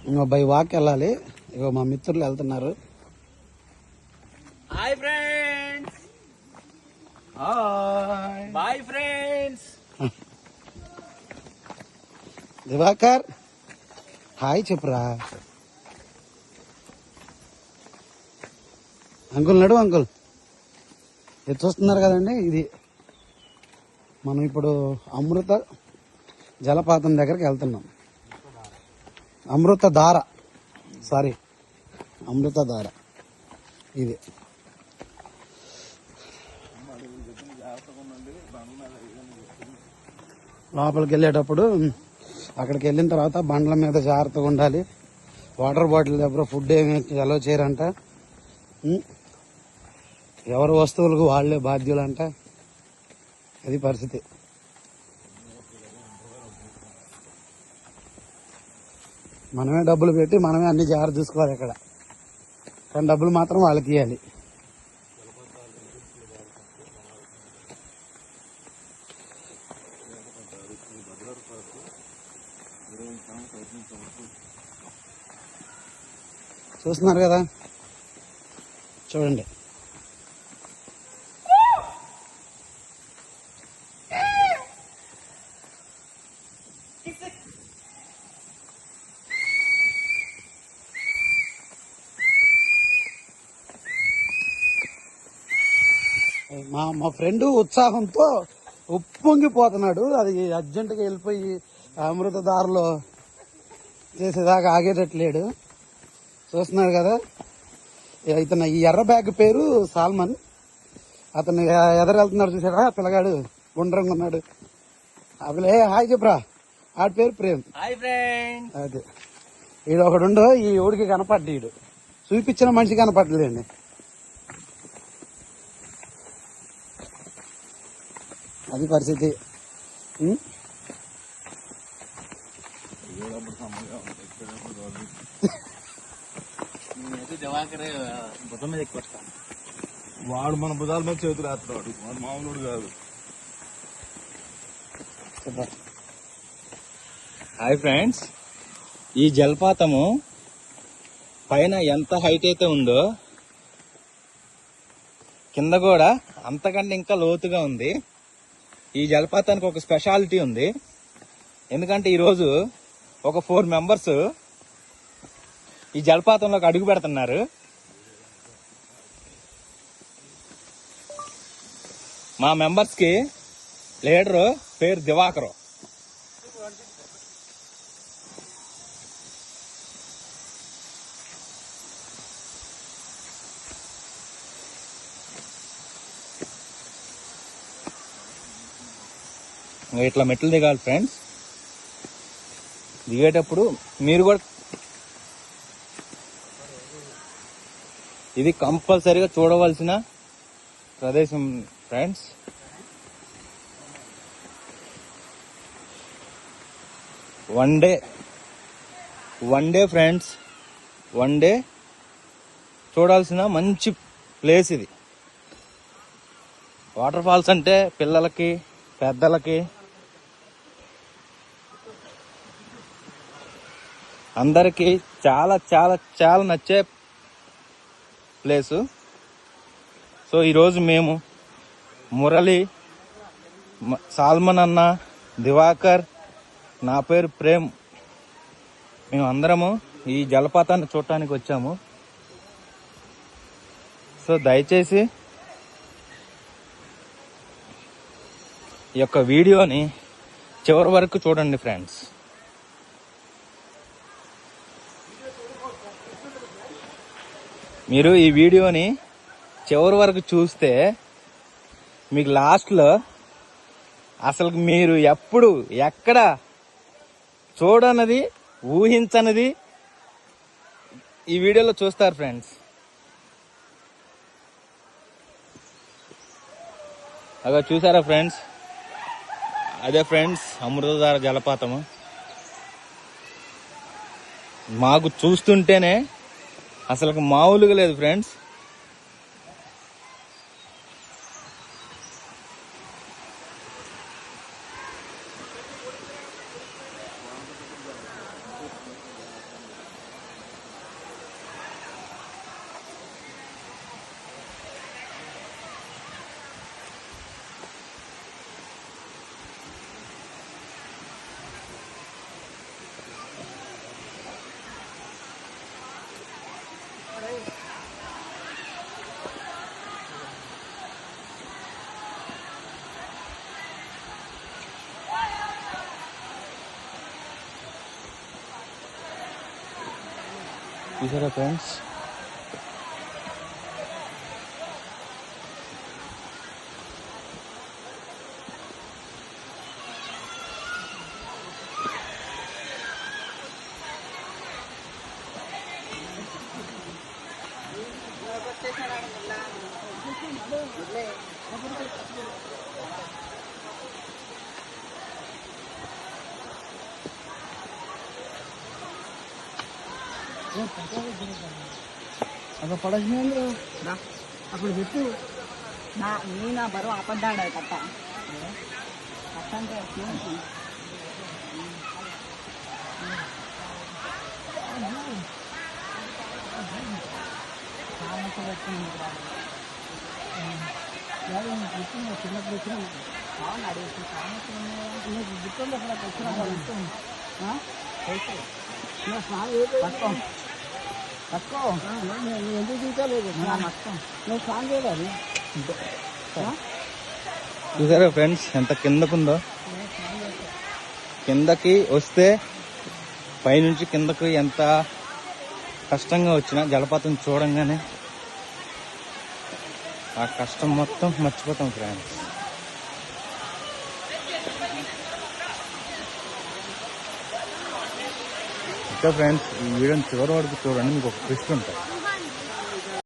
ఇంకా by walk వెళ్ళాలి. ఇగో మా మిత్రులు వెళ్తున్నారు. Hi friends. Hi bye friends. Diwakar hi చెప్పురా. అంకుల్ నడు అంకుల్. ఇది చూస్తున్నారు కదండి, ఇది మనం ఇప్పుడు అమృత జలపాతం దగ్గరికి వెళ్తున్నాం. అమృత ధార ఇది. లోపలికి వెళ్ళేటప్పుడు అక్కడికి వెళ్ళిన తర్వాత బండ్ల మీద జాగ్రత్తగా ఉండాలి. వాటర్ బాటిల్ దగ్గర ఫుడ్ ఏమి అలౌ చేయరంట. ఎవరి వస్తువులకు వాళ్లే బాధ్యులంట. అది పరిస్థితి. మనమే డబ్బులు పెట్టి మనమే అన్ని జాగ్రత్త చూసుకోవాలి ఇక్కడ. కానీ డబ్బులు మాత్రం వాళ్ళకి ఇవ్వాలి. చూస్తున్నారు కదా, చూడండి. మా ఫ్రెండ్ ఉత్సాహంతో ఉప్పొంగిపోతున్నాడు. అది అర్జెంటుగా వెళ్ళిపోయి అమృత దారిలో చేసేదాకా ఆగేటట్లేడు. చూస్తున్నారు కదా, ఇతను ఈ ఎర్ర బ్యాగ్ పేరు సాల్మన్. అతను ఎదరెళ్తున్నాడు చూసారా, పిల్లగాడు గుండ్రంగా ఉన్నాడు. అసలే హాయ్ చెప్పురా. ఆడి పేరు ప్రేమ్. Hi friend. అదే ఈడు ఒకడుండో, ఈ ఊడికి కనపడ్డాడు. చూపించిన మనిషి కనపడలేండి. అది పరిస్థితి. బుధం మీద ఎక్కువ వాడు మన బుధాల మీద చేతులు వేస్తున్నాడు. వాడు మామూలుడు కాదు. Hi friends. ఈ జలపాతము పైన ఎంత హైట్ అయితే ఉందో కింద కూడా అంతకంటే ఇంకా లోతుగా ఉంది. ఈ జలపాతానికి ఒక స్పెషాలిటీ ఉంది. ఎందుకంటే ఈరోజు ఒక 4 మెంబర్స్ ఈ జలపాతంలోకి అడుగు పెడుతున్నారు. మా మెంబర్స్ కి లీడరు పేరు దివాకరు. ఇట్లా మెట్లు దిగాలి ఫ్రెండ్స్. దిగేటప్పుడు మీరు కూడా ఇది కంపల్సరీగా చూడవలసిన ప్రదేశం friends. One day friends, one day చూడాల్సిన మంచి ప్లేస్ ఇది. వాటర్ ఫాల్స్ అంటే పిల్లలకి పెద్దలకి అందరికీ చాలా చాలా చాలా నచ్చే ప్లేసు. సో ఈరోజు మేము మురళి, సాల్మన్ అన్న, దివాకర్, నా పేరు ప్రేమ్, మేము అందరము ఈ జలపాతాన్ని చూడటానికి వచ్చాము. సో దయచేసి ఈ యొక్క వీడియోని చివరి వరకు చూడండి ఫ్రెండ్స్. మీరు ఈ వీడియోని చివరి వరకు చూస్తే మీకు లాస్ట్లో అసలు మీరు ఎప్పుడు ఎక్కడ చూడనది, ఊహించనిది ఈ వీడియోలో చూస్తారు ఫ్రెండ్స్. అలా చూసారా ఫ్రెండ్స్, అదే ఫ్రెండ్స్ అమృతధార జలపాతము. మాకు చూస్తుంటేనే అసలు మామూలుగా లేదు ఫ్రెండ్స్. చూసారా ఫ్రెండ్స్, అక్కడ పడేసిన అక్కడ పెట్టు. ನೀನಾ ಬರೋ ಅಪದ್ದಾಡ ಕಟ್ಟ ಕಟ್ಟಂತೆ చిన్నప్పుడు వచ్చిన గుర్తుంది అక్కడ వచ్చిన తక్కువ నువ్వు ఎందుకు తీసుకోలేదు నువ్వు స్నానం చేయాలి. చూసారా ఫ్రెండ్స్ ఎంత కిందకుందో. కిందకి వస్తే పైనుంచి కిందకు ఎంత కష్టంగా వచ్చినా జలపాతం చూడంగానే ఆ కష్టం మొత్తం మర్చిపోతాం ఫ్రెండ్స్. ఇంకా ఫ్రెండ్స్ ఈ వీడియోని చివరి వరకు చూడండి, మీకు ఒక ట్విస్ట్ ఉంటుంది.